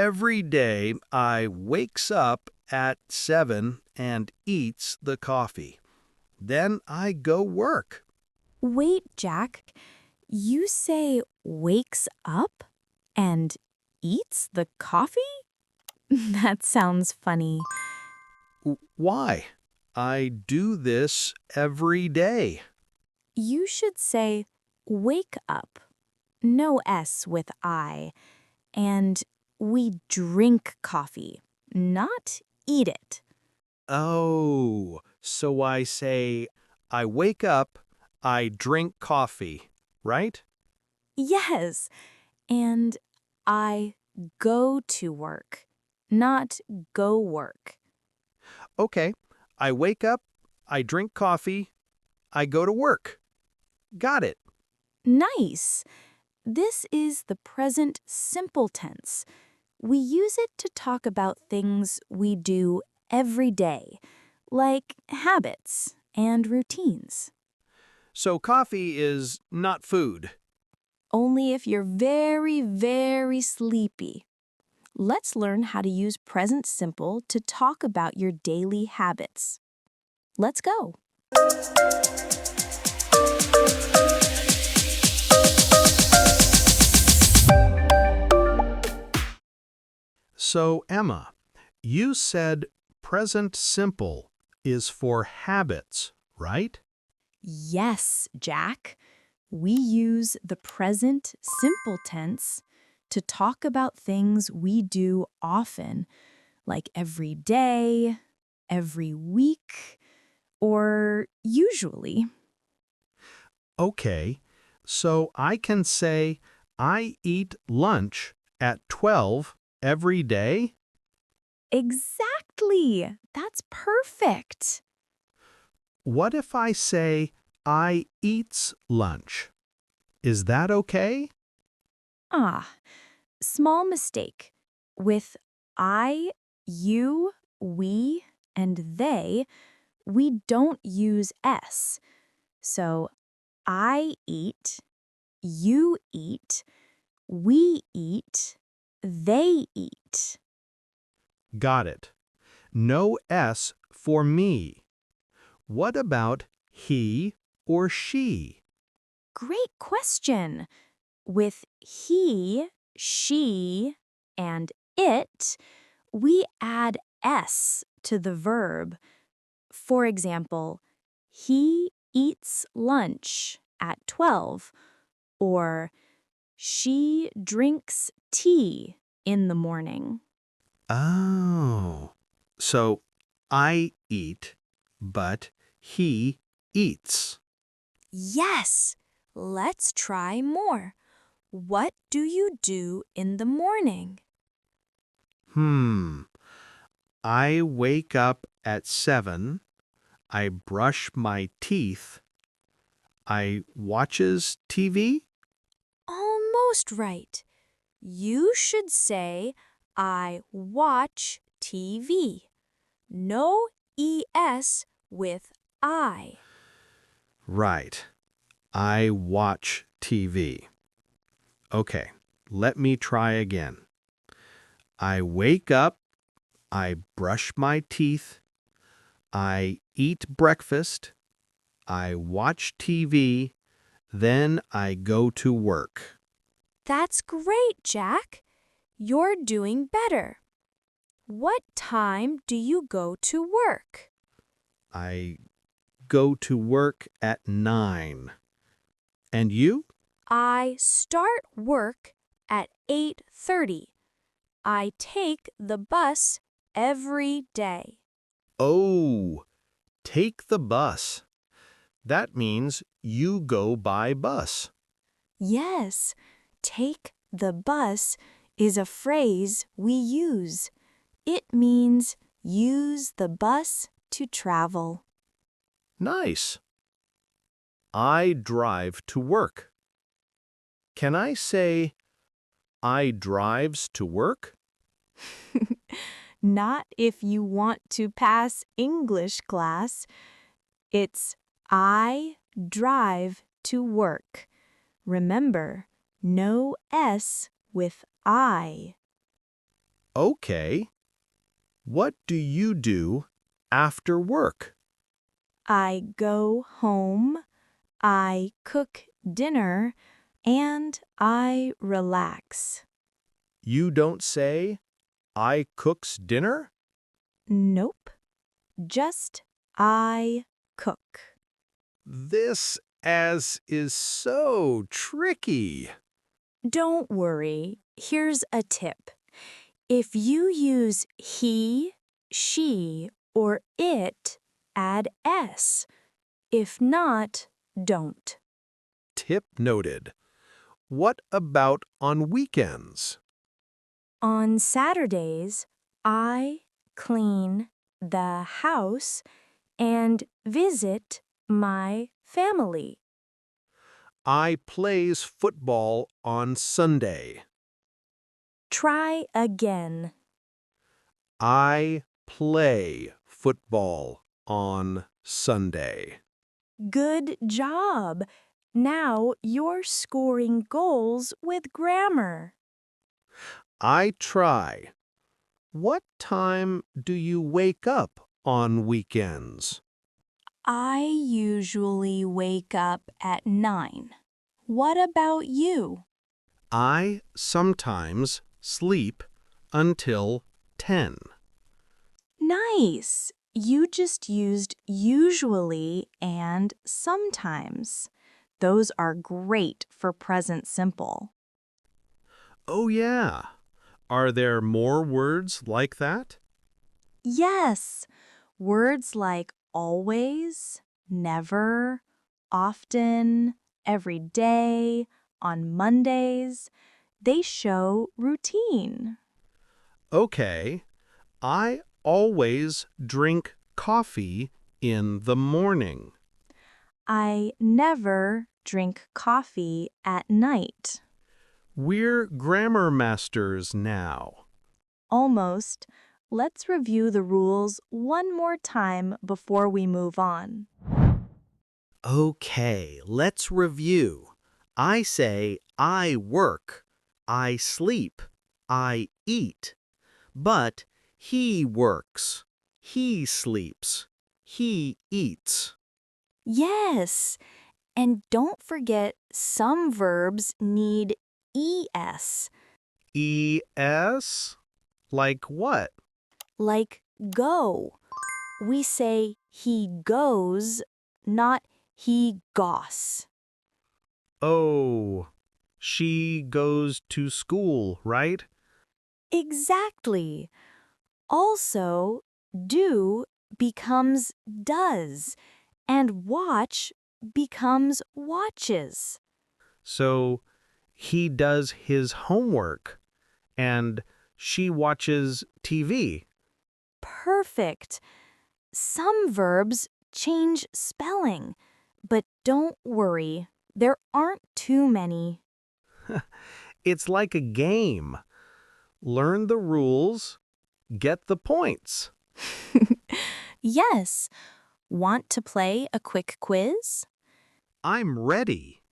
Every day I wakes up at 7 and eats the coffee. Then I go work. Wait, Jack. You say wakes up and eats the coffee? That sounds funny. Why? I do this every day. You should say wake up. No S with I. And we drink coffee, not eat it. Oh, so I say, I wake up, I drink coffee, right? Yes. And I go to work, not go work. Okay, I wake up, I drink coffee, I go to work. Got it. Nice. This is the present simple tense. We use it to talk about things we do every day, like habits and routines. So coffee is not food. Only if you're very, very sleepy. Let's learn how to use present simple to talk about your daily habits. Let's go. So, Emma, you said present simple is for habits, right? Yes, Jack. We use the present simple tense to talk about things we do often, like every day, every week, or usually. Okay, so I can say I eat lunch at 12 every day? Exactly. That's perfect. What if I say I eats lunch? Is that okay? Ah, small mistake. With I, you, we, and they, we don't use S. So I eat, you eat, we eat, they eat. Got it. No S for me. What about he or she? Great question. With he, she, and it, we add S to the verb. For example, he eats lunch at 12, or she drinks tea in the morning. Oh. So I eat, but he eats. Yes, let's try more. What do you do in the morning? I wake up at 7. I brush my teeth. I watches TV? Almost right. You should say, I watch TV. No ES with I. Right. I watch TV. Okay, let me try again. I wake up. I brush my teeth. I eat breakfast. I watch TV. Then I go to work. That's great, Jack. You're doing better. What time do you go to work? I go to work at 9. And you? I start work at 8:30. I take the bus every day. Oh, take the bus. That means you go by bus. Yes, take the bus is a phrase we use. It means use the bus to travel. Nice. I drive to work. Can I say I drives to work? Not if you want to pass English class. It's I drive to work. Remember, no S with I. Okay. What do you do after work? I go home, I cook dinner, and I relax. You don't say, I cooks dinner? Nope, just I cook. This as is so tricky. Don't worry, here's a tip. If you use he, she, or it, add s. If not, don't. Tip noted. What about on weekends? On Saturdays, I clean the house and visit my family. I plays football on Sunday. Try again. I play football on Sunday. Good job. Now you're scoring goals with grammar. I try. What time do you wake up on weekends? I usually wake up at 9. What about you? I sometimes sleep until 10. Nice. You just used usually and sometimes. Those are great for present simple. Oh yeah. Are there more words like that? Yes, words like always, never, often, every day, on Mondays, they show routine. Okay. I always drink coffee in the morning. I never drink coffee at night. We're grammar masters now. Almost. Let's review the rules one more time before we move on. Okay, let's review. I say I work, I sleep, I eat. But he works, he sleeps, he eats. Yes, and don't forget some verbs need es, ES? Like what? like go. We say he goes, not he goes. Oh, she goes to school, right? Exactly. Also, do becomes does, and watch becomes watches. So he does his homework and she watches TV. Perfect. Some verbs change spelling, but don't worry, there aren't too many. It's like a game. Learn the rules, get the points. Yes. Want to play a quick quiz? I'm ready.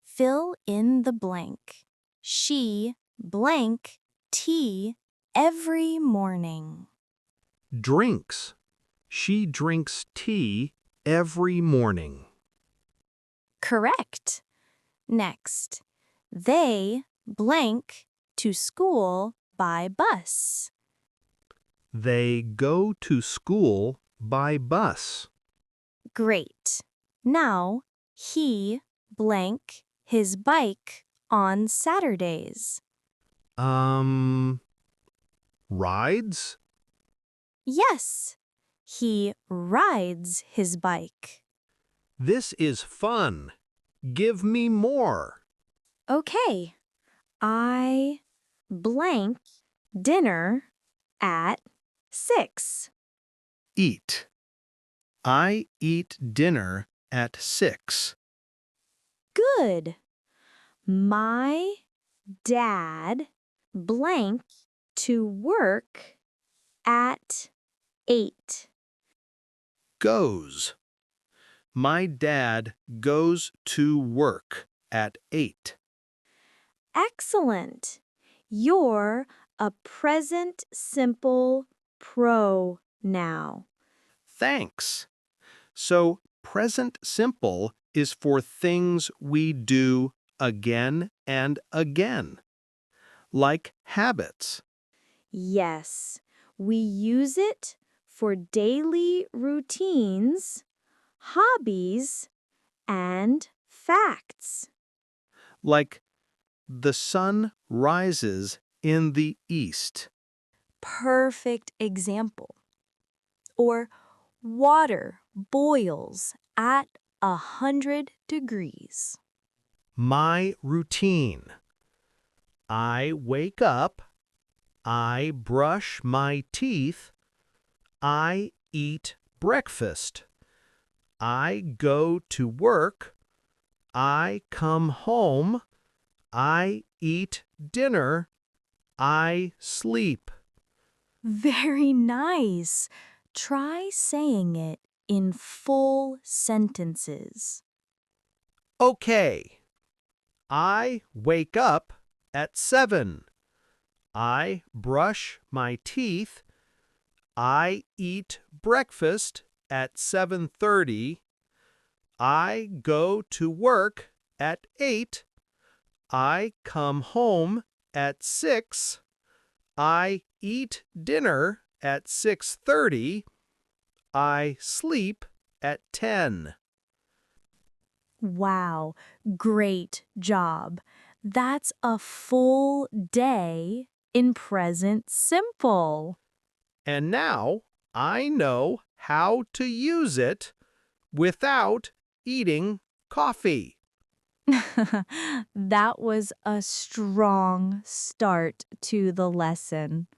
Fill in the blank. She blank tea every morning. Drinks. She drinks tea every morning. Correct. Next, they blank to school by bus. They go to school by bus. Great. Now, he blank his bike on Saturdays. Um, rides? Yes, he rides his bike. This is fun. Give me more. Okay, I blank dinner at 6. Eat. I eat dinner at 6. Good. My dad blank to work at 8. Goes. My dad goes to work at 8. Excellent. You're a present simple pronoun. Thanks. So, present simple is for things we do again and again, like habits. Yes, we use it for daily routines, hobbies, and facts. Like, the sun rises in the east. Perfect example. Or water boils at 100 degrees. My routine. I wake up, I brush my teeth, I eat breakfast, I go to work, I come home, I eat dinner, I sleep. Very nice. Try saying it in full sentences. Okay. I wake up at 7. I brush my teeth. I eat breakfast at 7:30. I go to work at 8. I come home at 6. I eat dinner at 6:30. I sleep at 10. Wow, great job. That's a full day in present simple. And now I know how to use it without eating coffee. That was a strong start to the lesson.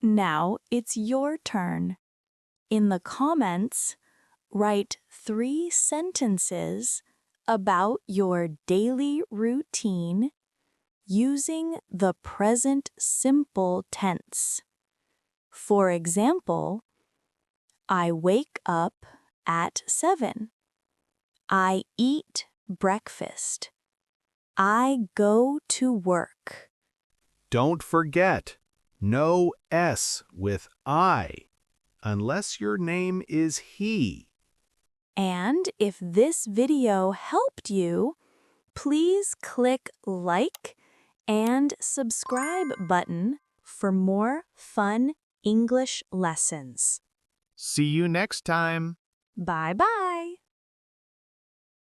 Now it's your turn. In the comments, write 3 sentences about your daily routine using the present simple tense. For example, I wake up at 7. I eat breakfast. I go to work. Don't forget, no S with I, unless your name is he. And if this video helped you, please click like and subscribe button for more fun English lessons. See you next time. Bye-bye.